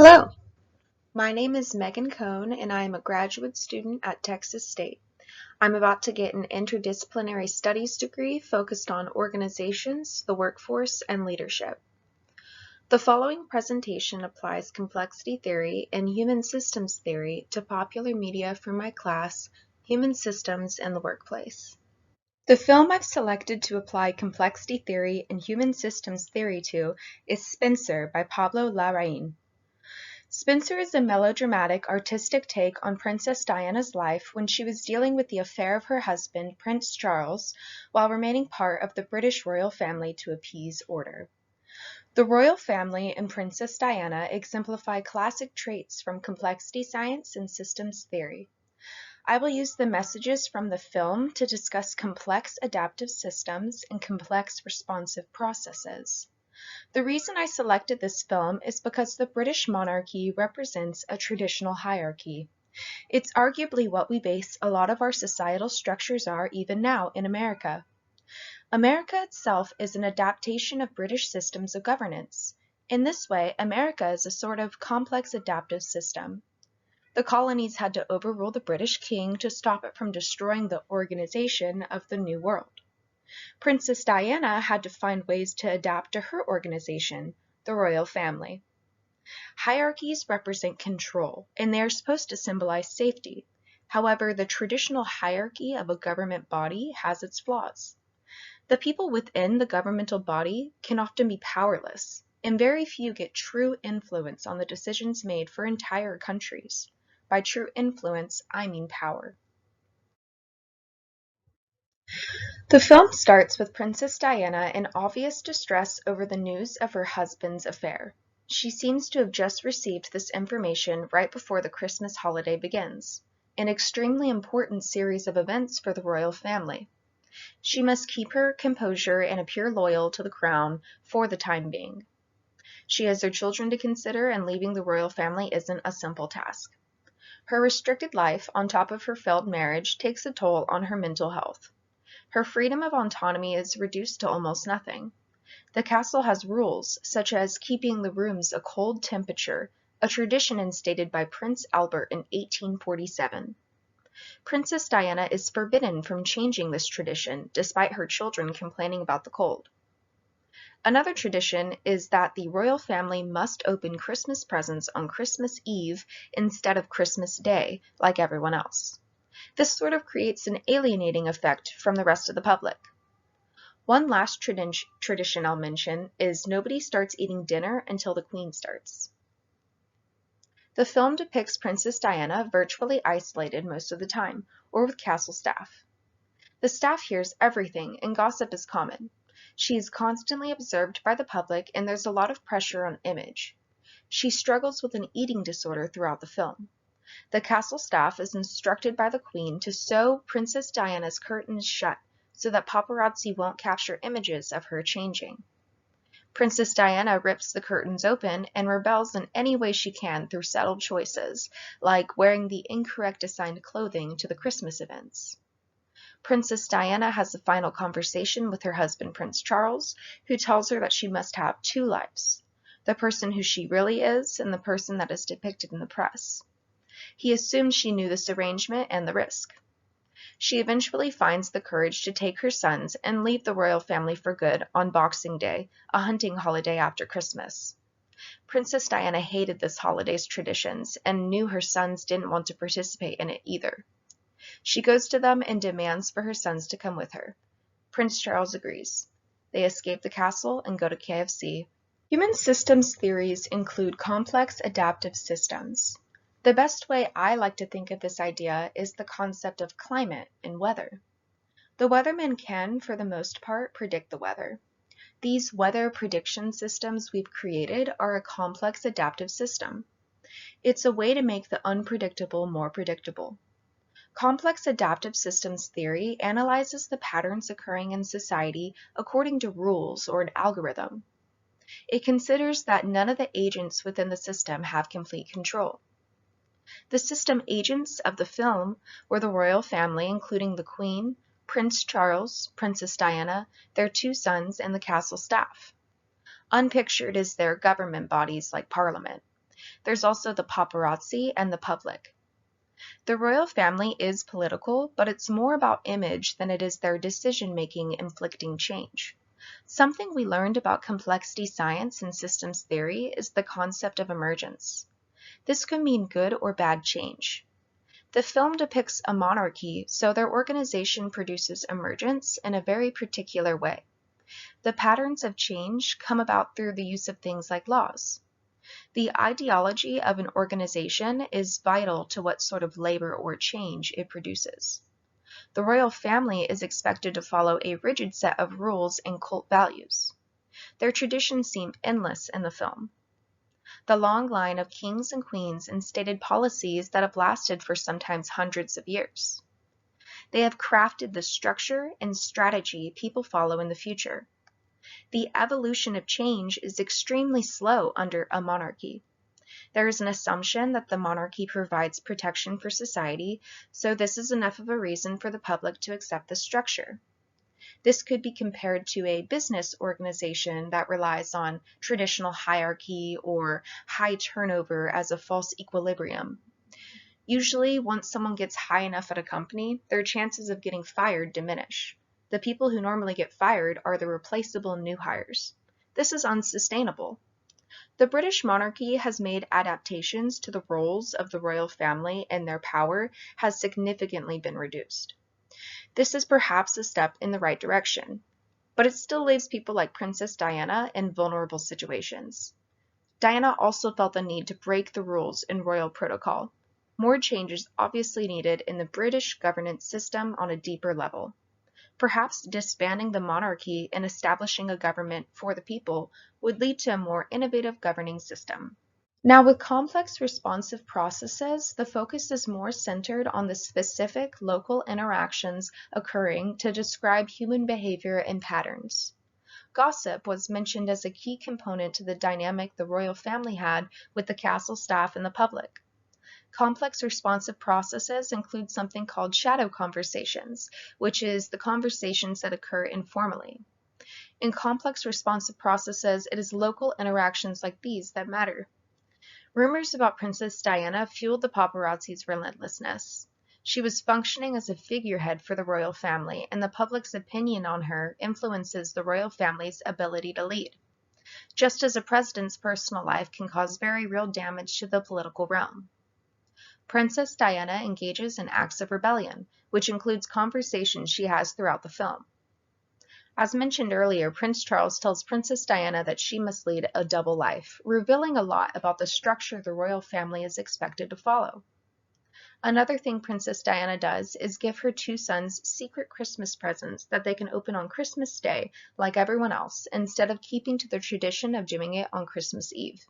Hello, my name is Megan Cohn and I am a graduate student at Texas State. I'm about to get an interdisciplinary studies degree focused on organizations, the workforce, and leadership. The following presentation applies complexity theory and human systems theory to popular media for my class, Human Systems in the Workplace. The film I've selected to apply complexity theory and human systems theory to is Spencer by Pablo Larraín. Spencer is a melodramatic, artistic take on Princess Diana's life when she was dealing with the affair of her husband, Prince Charles, while remaining part of the British royal family to appease order. The royal family and Princess Diana exemplify classic traits from complexity science and systems theory. I will use the messages from the film to discuss complex adaptive systems and complex responsive processes. The reason I selected this film is because the British monarchy represents a traditional hierarchy. It's arguably what we base a lot of our societal structures are even now in America. America itself is an adaptation of British systems of governance. In this way, America is a sort of complex adaptive system. The colonies had to overrule the British king to stop it from destroying the organization of the New World. Princess Diana had to find ways to adapt to her organization, the royal family. Hierarchies represent control, and they are supposed to symbolize safety. However, the traditional hierarchy of a government body has its flaws. The people within the governmental body can often be powerless, and very few get true influence on the decisions made for entire countries. By true influence, I mean power. The film starts with Princess Diana in obvious distress over the news of her husband's affair. She seems to have just received this information right before the Christmas holiday begins, an extremely important series of events for the royal family. She must keep her composure and appear loyal to the crown for the time being. She has her children to consider, and leaving the royal family isn't a simple task. Her restricted life, on top of her failed marriage, takes a toll on her mental health. Her freedom of autonomy is reduced to almost nothing. The castle has rules, such as keeping the rooms a cold temperature, a tradition instated by Prince Albert in 1847. Princess Diana is forbidden from changing this tradition, despite her children complaining about the cold. Another tradition is that the royal family must open Christmas presents on Christmas Eve instead of Christmas Day, like everyone else. This sort of creates an alienating effect from the rest of the public. One last tradition I'll mention is nobody starts eating dinner until the Queen starts. The film depicts Princess Diana virtually isolated most of the time, or with castle staff. The staff hears everything, and gossip is common. She is constantly observed by the public, and there's a lot of pressure on image. She struggles with an eating disorder throughout the film. The castle staff is instructed by the Queen to sew Princess Diana's curtains shut so that paparazzi won't capture images of her changing. Princess Diana rips the curtains open and rebels in any way she can through subtle choices, like wearing the incorrect assigned clothing to the Christmas events. Princess Diana has a final conversation with her husband Prince Charles, who tells her that she must have two lives, the person who she really is and the person that is depicted in the press. He assumed she knew this arrangement and the risk. She eventually finds the courage to take her sons and leave the royal family for good on Boxing Day, a hunting holiday after Christmas. Princess Diana hated this holiday's traditions and knew her sons didn't want to participate in it either. She goes to them and demands for her sons to come with her. Prince Charles agrees. They escape the castle and go to KFC. Human systems theories include complex adaptive systems. The best way I like to think of this idea is the concept of climate and weather. The weathermen can, for the most part, predict the weather. These weather prediction systems we've created are a complex adaptive system. It's a way to make the unpredictable more predictable. Complex adaptive systems theory analyzes the patterns occurring in society according to rules or an algorithm. It considers that none of the agents within the system have complete control. The system agents of the film were the royal family, including the Queen, Prince Charles, Princess Diana, their two sons, and the castle staff. Unpictured is their government bodies like Parliament. There's also the paparazzi and the public. The royal family is political, but it's more about image than it is their decision-making inflicting change. Something we learned about complexity science and systems theory is the concept of emergence. This could mean good or bad change. The film depicts a monarchy, so their organization produces emergence in a very particular way. The patterns of change come about through the use of things like laws. The ideology of an organization is vital to what sort of labor or change it produces. The royal family is expected to follow a rigid set of rules and cult values. Their traditions seem endless in the film. The long line of kings and queens instated policies that have lasted for sometimes hundreds of years. They have crafted the structure and strategy people follow in the future. The evolution of change is extremely slow under a monarchy. There is an assumption that the monarchy provides protection for society, so this is enough of a reason for the public to accept the structure. This could be compared to a business organization that relies on traditional hierarchy or high turnover as a false equilibrium. Usually, once someone gets high enough at a company, their chances of getting fired diminish. The people who normally get fired are the replaceable new hires. This is unsustainable. The British monarchy has made adaptations to the roles of the royal family, and their power has significantly been reduced. This is perhaps a step in the right direction, but it still leaves people like Princess Diana in vulnerable situations. Diana also felt the need to break the rules in royal protocol. More change is obviously needed in the British governance system on a deeper level. Perhaps disbanding the monarchy and establishing a government for the people would lead to a more innovative governing system. Now, with complex responsive processes, the focus is more centered on the specific local interactions occurring to describe human behavior and patterns. Gossip was mentioned as a key component to the dynamic the royal family had with the castle staff and the public. Complex responsive processes include something called shadow conversations, which is the conversations that occur informally. In complex responsive processes, it is local interactions like these that matter. Rumors about Princess Diana fueled the paparazzi's relentlessness. She was functioning as a figurehead for the royal family, and the public's opinion on her influences the royal family's ability to lead. Just as a president's personal life can cause very real damage to the political realm. Princess Diana engages in acts of rebellion, which includes conversations she has throughout the film. As mentioned earlier, Prince Charles tells Princess Diana that she must lead a double life, revealing a lot about the structure the royal family is expected to follow. Another thing Princess Diana does is give her two sons secret Christmas presents that they can open on Christmas Day, like everyone else, instead of keeping to the tradition of doing it on Christmas Eve.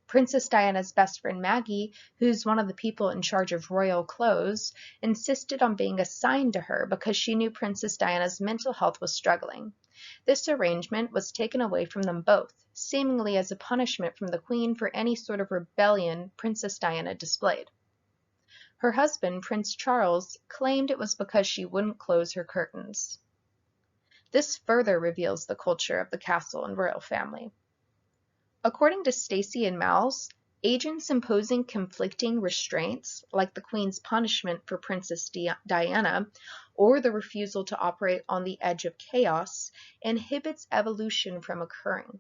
Princess Diana's best friend Maggie, who's one of the people in charge of royal clothes, insisted on being assigned to her because she knew Princess Diana's mental health was struggling. This arrangement was taken away from them both, seemingly as a punishment from the Queen for any sort of rebellion Princess Diana displayed. Her husband, Prince Charles, claimed it was because she wouldn't close her curtains. This further reveals the culture of the castle and royal family. According to Stacy and Mouse, agents imposing conflicting restraints, like the Queen's punishment for Princess Diana, or the refusal to operate on the edge of chaos, inhibits evolution from occurring.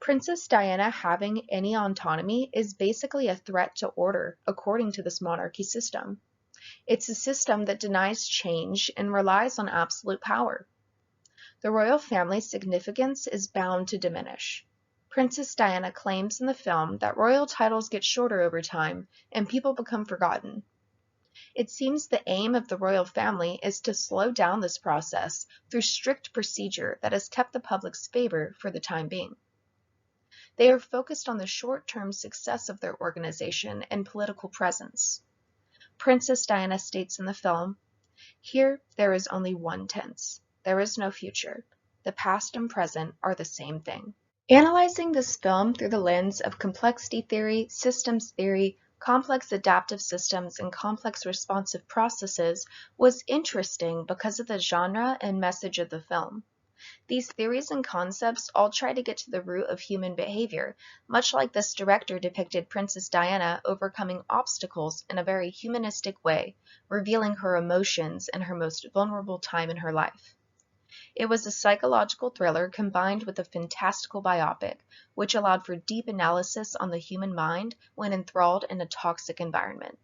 Princess Diana having any autonomy is basically a threat to order, according to this monarchy system. It's a system that denies change and relies on absolute power. The royal family's significance is bound to diminish. Princess Diana claims in the film that royal titles get shorter over time and people become forgotten. It seems the aim of the royal family is to slow down this process through strict procedure that has kept the public's favor for the time being. They are focused on the short-term success of their organization and political presence. Princess Diana states in the film, "Here there is only one tense. There is no future. The past and present are the same thing." Analyzing this film through the lens of complexity theory, systems theory, complex adaptive systems, and complex responsive processes was interesting because of the genre and message of the film. These theories and concepts all try to get to the root of human behavior, much like this director depicted Princess Diana overcoming obstacles in a very humanistic way, revealing her emotions in her most vulnerable time in her life. It was a psychological thriller combined with a fantastical biopic, which allowed for deep analysis on the human mind when enthralled in a toxic environment.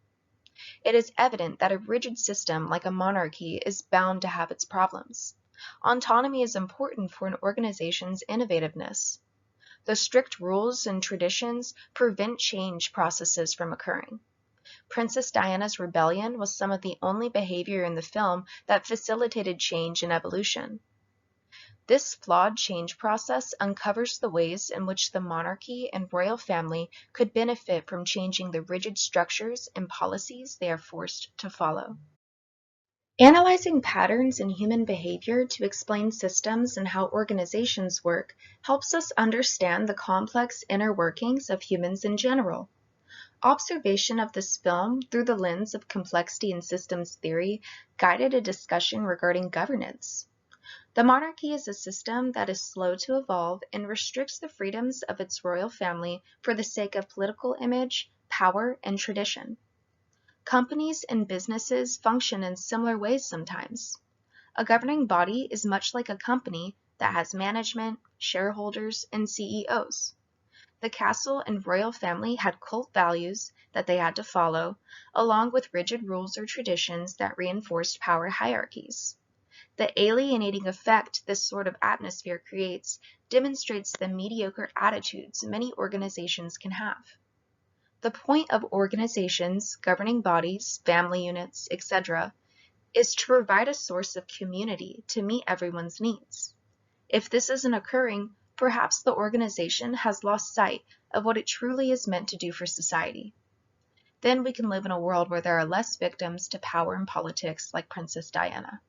It is evident that a rigid system like a monarchy is bound to have its problems. Autonomy is important for an organization's innovativeness. The strict rules and traditions prevent change processes from occurring. Princess Diana's rebellion was some of the only behavior in the film that facilitated change and evolution. This flawed change process uncovers the ways in which the monarchy and royal family could benefit from changing the rigid structures and policies they are forced to follow. Analyzing patterns in human behavior to explain systems and how organizations work helps us understand the complex inner workings of humans in general. Observation of this film through the lens of complexity and systems theory guided a discussion regarding governance. The monarchy is a system that is slow to evolve and restricts the freedoms of its royal family for the sake of political image, power, and tradition. Companies and businesses function in similar ways sometimes. A governing body is much like a company that has management, shareholders, and CEOs. The castle and royal family had cult values that they had to follow, along with rigid rules or traditions that reinforced power hierarchies. The alienating effect this sort of atmosphere creates demonstrates the mediocre attitudes many organizations can have. The point of organizations, governing bodies, family units, etc., is to provide a source of community to meet everyone's needs. If this isn't occurring, perhaps the organization has lost sight of what it truly is meant to do for society. Then we can live in a world where there are less victims to power and politics like Princess Diana.